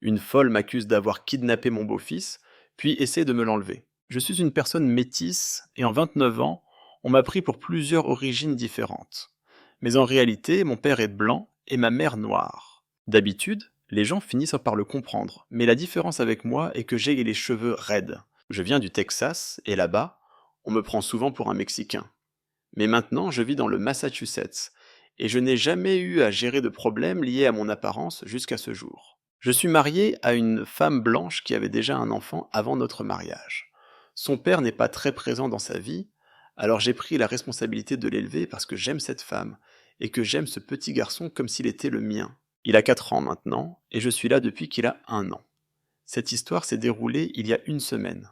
Une folle m'accuse d'avoir kidnappé mon beau-fils, puis essaie de me l'enlever. Je suis une personne métisse et en 29 ans, on m'a pris pour plusieurs origines différentes. Mais en réalité, mon père est blanc et ma mère noire. D'habitude, les gens finissent par le comprendre, mais la différence avec moi est que j'ai les cheveux raides. Je viens du Texas et là-bas, on me prend souvent pour un Mexicain. Mais maintenant, je vis dans le Massachusetts et je n'ai jamais eu à gérer de problèmes liés à mon apparence jusqu'à ce jour. Je suis marié à une femme blanche qui avait déjà un enfant avant notre mariage. Son père n'est pas très présent dans sa vie, alors j'ai pris la responsabilité de l'élever parce que j'aime cette femme et que j'aime ce petit garçon comme s'il était le mien. Il a 4 ans maintenant et je suis là depuis qu'il a 1 an. Cette histoire s'est déroulée il y a une semaine.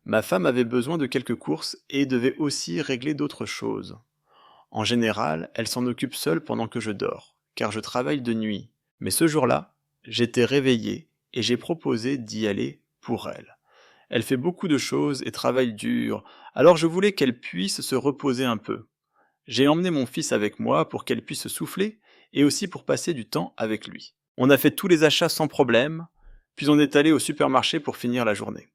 Ma femme avait besoin de quelques courses et devait aussi régler d'autres choses. En général, elle s'en occupe seule pendant que je dors, car je travaille de nuit. Mais ce jour-là, j'étais réveillé et j'ai proposé d'y aller pour elle. Elle fait beaucoup de choses et travaille dur, alors je voulais qu'elle puisse se reposer un peu. J'ai emmené mon fils avec moi pour qu'elle puisse souffler et aussi pour passer du temps avec lui. On a fait tous les achats sans problème, puis on est allé au supermarché pour finir la journée.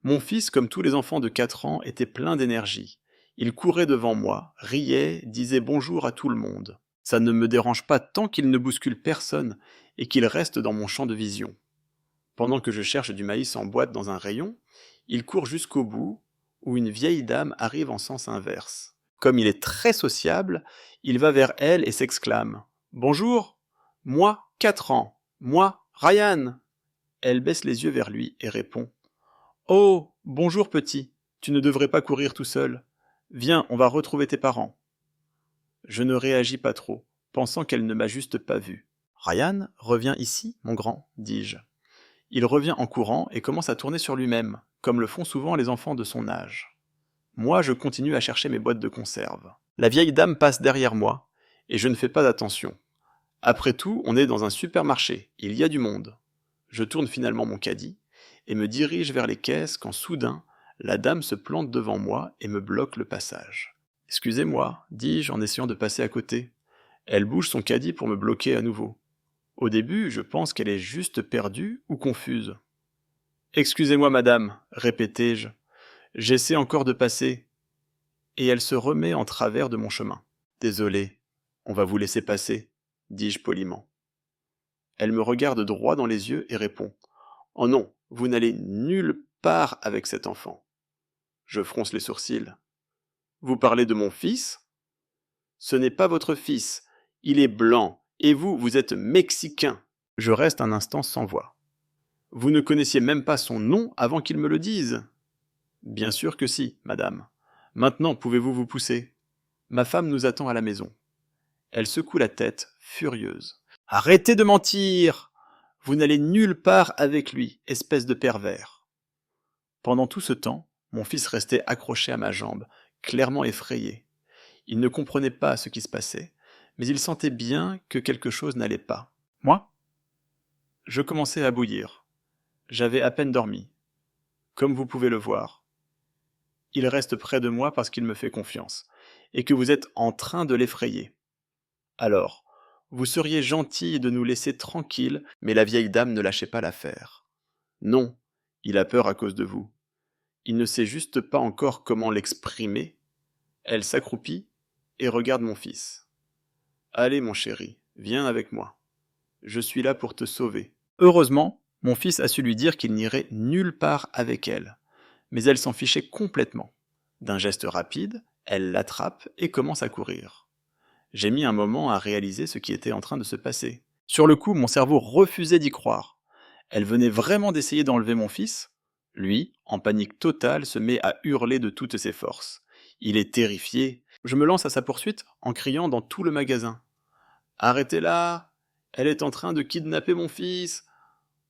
Mon fils, comme tous les enfants de 4 ans, était plein d'énergie. Il courait devant moi, riait, disait bonjour à tout le monde. Ça ne me dérange pas tant qu'il ne bouscule personne et qu'il reste dans mon champ de vision. Pendant que je cherche du maïs en boîte dans un rayon, il court jusqu'au bout, où une vieille dame arrive en sens inverse. Comme il est très sociable, il va vers elle et s'exclame « Bonjour, moi, 4 ans, moi, Ryan !» Elle baisse les yeux vers lui et répond « Oh, bonjour petit, tu ne devrais pas courir tout seul. Viens, on va retrouver tes parents. » Je ne réagis pas trop, pensant qu'elle ne m'a juste pas vu. « Ryan, reviens ici, mon grand, dis-je. » Il revient en courant et commence à tourner sur lui-même, comme le font souvent les enfants de son âge. Moi, je continue à chercher mes boîtes de conserve. La vieille dame passe derrière moi, et je ne fais pas attention. Après tout, on est dans un supermarché, il y a du monde. Je tourne finalement mon caddie, et me dirige vers les caisses quand soudain, la dame se plante devant moi et me bloque le passage. « Excusez-moi, dis-je en essayant de passer à côté. Elle bouge son caddie pour me bloquer à nouveau. Au début, je pense qu'elle est juste perdue ou confuse. « Excusez-moi, madame, répétai-je. J'essaie encore de passer. » Et elle se remet en travers de mon chemin. « Désolé, on va vous laisser passer, dis-je poliment. » Elle me regarde droit dans les yeux et répond « Oh non, vous n'allez nulle part avec cet enfant. » Je fronce les sourcils. « Vous parlez de mon fils ? » Ce n'est pas votre fils, il est blanc, et vous, vous êtes mexicain. Je reste un instant sans voix. Vous ne connaissiez même pas son nom avant qu'il me le dise. Bien sûr que si, madame. Maintenant, pouvez-vous vous pousser? Ma femme nous attend à la maison. Elle secoue la tête, furieuse. Arrêtez de mentir! Vous n'allez nulle part avec lui, espèce de pervers. Pendant tout ce temps, mon fils restait accroché à ma jambe, clairement effrayé. Il ne comprenait pas ce qui se passait, mais il sentait bien que quelque chose n'allait pas. Moi? Je commençais à bouillir. J'avais à peine dormi. Comme vous pouvez le voir. Il reste près de moi parce qu'il me fait confiance, et que vous êtes en train de l'effrayer. Alors, vous seriez gentil de nous laisser tranquilles, mais la vieille dame ne lâchait pas l'affaire. Non, il a peur à cause de vous. Il ne sait juste pas encore comment l'exprimer. Elle s'accroupit et regarde mon fils. Allez, mon chéri, viens avec moi. Je suis là pour te sauver. Heureusement, mon fils a su lui dire qu'il n'irait nulle part avec elle. Mais elle s'en fichait complètement. D'un geste rapide, elle l'attrape et commence à courir. J'ai mis un moment à réaliser ce qui était en train de se passer. Sur le coup, mon cerveau refusait d'y croire. Elle venait vraiment d'essayer d'enlever mon fils. Lui, en panique totale, se met à hurler de toutes ses forces. Il est terrifié. Je me lance à sa poursuite en criant dans tout le magasin. « Arrêtez-la! Elle est en train de kidnapper mon fils !»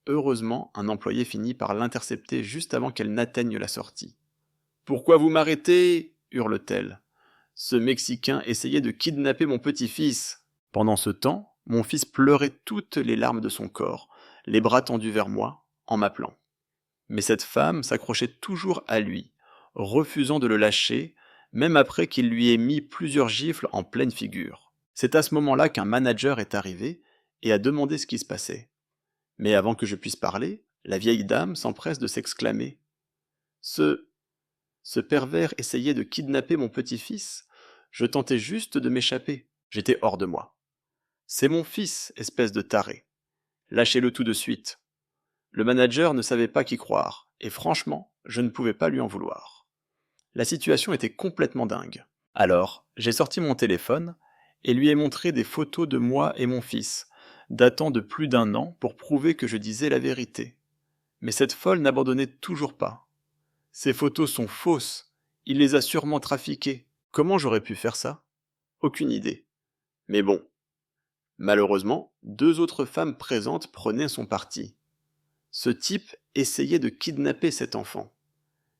Heureusement, un employé finit par l'intercepter juste avant qu'elle n'atteigne la sortie. « Pourquoi vous m'arrêtez ?» hurle-t-elle. « Ce Mexicain essayait de kidnapper mon petit-fils. » Pendant ce temps, mon fils pleurait toutes les larmes de son corps, les bras tendus vers moi, en m'appelant. Mais cette femme s'accrochait toujours à lui, refusant de le lâcher, même après qu'il lui ait mis plusieurs gifles en pleine figure. C'est à ce moment-là qu'un manager est arrivé et a demandé ce qui se passait. Mais avant que je puisse parler, la vieille dame s'empresse de s'exclamer. Ce... ce pervers essayait de kidnapper mon petit-fils. Je tentais juste de m'échapper. J'étais hors de moi. C'est mon fils, espèce de taré. Lâchez-le tout de suite. Le manager ne savait pas qui croire, et franchement, je ne pouvais pas lui en vouloir. La situation était complètement dingue. Alors, j'ai sorti mon téléphone et lui ai montré des photos de moi et mon fils, datant de plus d'1 an pour prouver que je disais la vérité. Mais cette folle n'abandonnait toujours pas. Ces photos sont fausses. Il les a sûrement trafiquées. Comment j'aurais pu faire ça? Aucune idée. Mais bon. Malheureusement, 2 autres femmes présentes prenaient son parti. Ce type essayait de kidnapper cet enfant.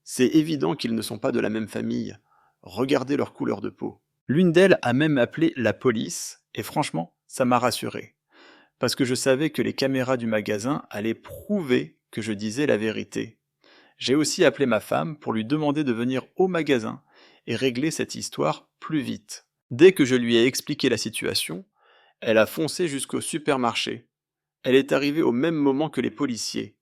C'est évident qu'ils ne sont pas de la même famille. Regardez leur couleur de peau. L'une d'elles a même appelé la police, et franchement, ça m'a rassuré. Parce que je savais que les caméras du magasin allaient prouver que je disais la vérité. J'ai aussi appelé ma femme pour lui demander de venir au magasin et régler cette histoire plus vite. Dès que je lui ai expliqué la situation, elle a foncé jusqu'au supermarché. Elle est arrivée au même moment que les policiers.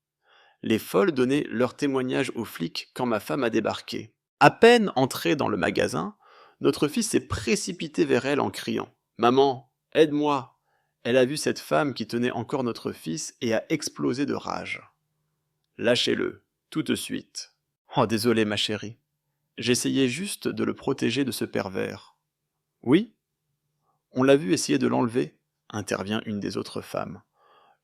Les folles donnaient leur témoignage aux flics quand ma femme a débarqué. À peine entrée dans le magasin, notre fils s'est précipité vers elle en criant « Maman, aide-moi !» Elle a vu cette femme qui tenait encore notre fils et a explosé de rage. « Lâchez-le, tout de suite. »« Oh, désolé ma chérie. J'essayais juste de le protéger de ce pervers. »« Oui ? On l'a vu essayer de l'enlever, » intervient une des autres femmes.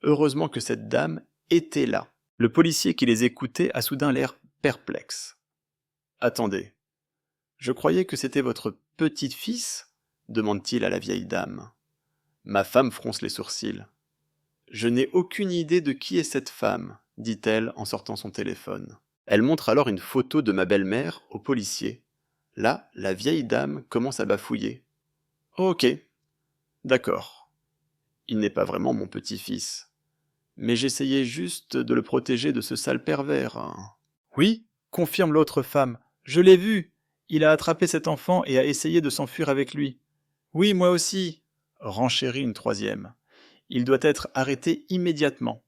Heureusement que cette dame était là. Le policier qui les écoutait a soudain l'air perplexe. « Attendez, je croyais que c'était votre petit-fils ?» demande-t-il à la vieille dame. Ma femme fronce les sourcils. « Je n'ai aucune idée de qui est cette femme, » dit-elle en sortant son téléphone. Elle montre alors une photo de ma belle-mère au policier. Là, la vieille dame commence à bafouiller. « Ok, d'accord. Il n'est pas vraiment mon petit-fils. Mais j'essayais juste de le protéger de ce sale pervers. » « Oui, confirme l'autre femme. Je l'ai vu. Il a attrapé cet enfant et a essayé de s'enfuir avec lui. »« Oui, moi aussi, » renchérit une troisième. « Il doit être arrêté immédiatement. »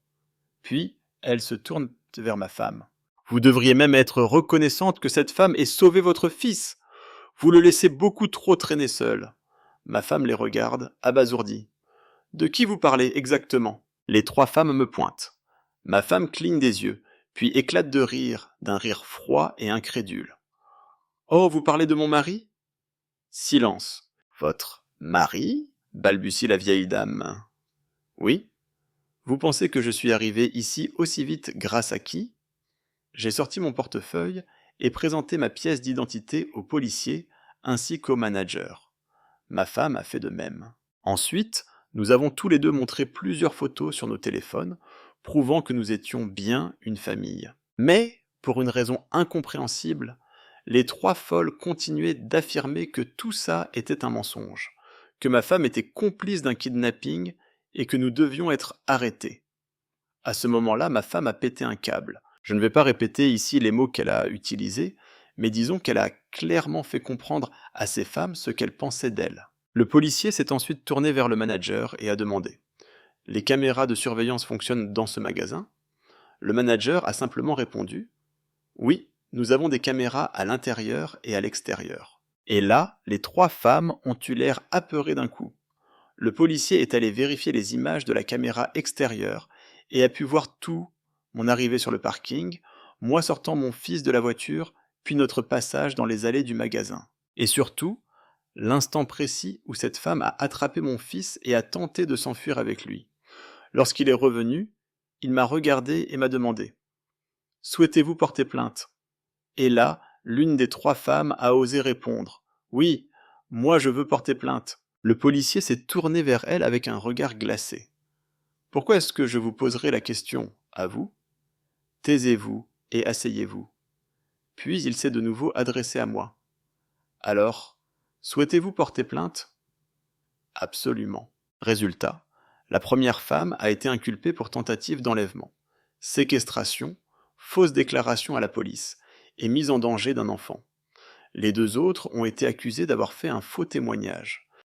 Puis, elle se tourne vers ma femme. « Vous devriez même être reconnaissante que cette femme ait sauvé votre fils. Vous le laissez beaucoup trop traîner seul. » Ma femme les regarde, abasourdie. « De qui vous parlez exactement ?» Les 3 femmes me pointent. Ma femme cligne des yeux, puis éclate de rire, d'un rire froid et incrédule. « Oh, vous parlez de mon mari ?» Silence. « Votre mari ?» balbutie la vieille dame. « Oui. Vous pensez que je suis arrivé ici aussi vite grâce à qui ?» J'ai sorti mon portefeuille et présenté ma pièce d'identité au policier ainsi qu'au manager. Ma femme a fait de même. Ensuite, nous avons tous les deux montré plusieurs photos sur nos téléphones, prouvant que nous étions bien une famille. Mais, pour une raison incompréhensible, les 3 folles continuaient d'affirmer que tout ça était un mensonge, que ma femme était complice d'un kidnapping et que nous devions être arrêtés. À ce moment-là, ma femme a pété un câble. Je ne vais pas répéter ici les mots qu'elle a utilisés, mais disons qu'elle a clairement fait comprendre à ces femmes ce qu'elle pensait d'elles. Le policier s'est ensuite tourné vers le manager et a demandé « Les caméras de surveillance fonctionnent dans ce magasin ?» Le manager a simplement répondu « Oui, nous avons des caméras à l'intérieur et à l'extérieur. » Et là, les 3 femmes ont eu l'air apeurées d'un coup. Le policier est allé vérifier les images de la caméra extérieure et a pu voir tout, mon arrivée sur le parking, moi sortant mon fils de la voiture, puis notre passage dans les allées du magasin. Et surtout, l'instant précis où cette femme a attrapé mon fils et a tenté de s'enfuir avec lui. Lorsqu'il est revenu, il m'a regardé et m'a demandé « Souhaitez-vous porter plainte ?» Et là, l'une des 3 femmes a osé répondre « Oui, moi je veux porter plainte. » Le policier s'est tourné vers elle avec un regard glacé. « Pourquoi est-ce que je vous poserai la question à vous ? Taisez-vous et asseyez-vous. » Puis il s'est de nouveau adressé à moi. « Alors, souhaitez-vous porter plainte ? » Absolument. Résultat, la première femme a été inculpée pour tentative d'enlèvement, séquestration, fausse déclaration à la police et mise en danger d'un enfant. Les 2 autres ont été accusés d'avoir fait un faux témoignage.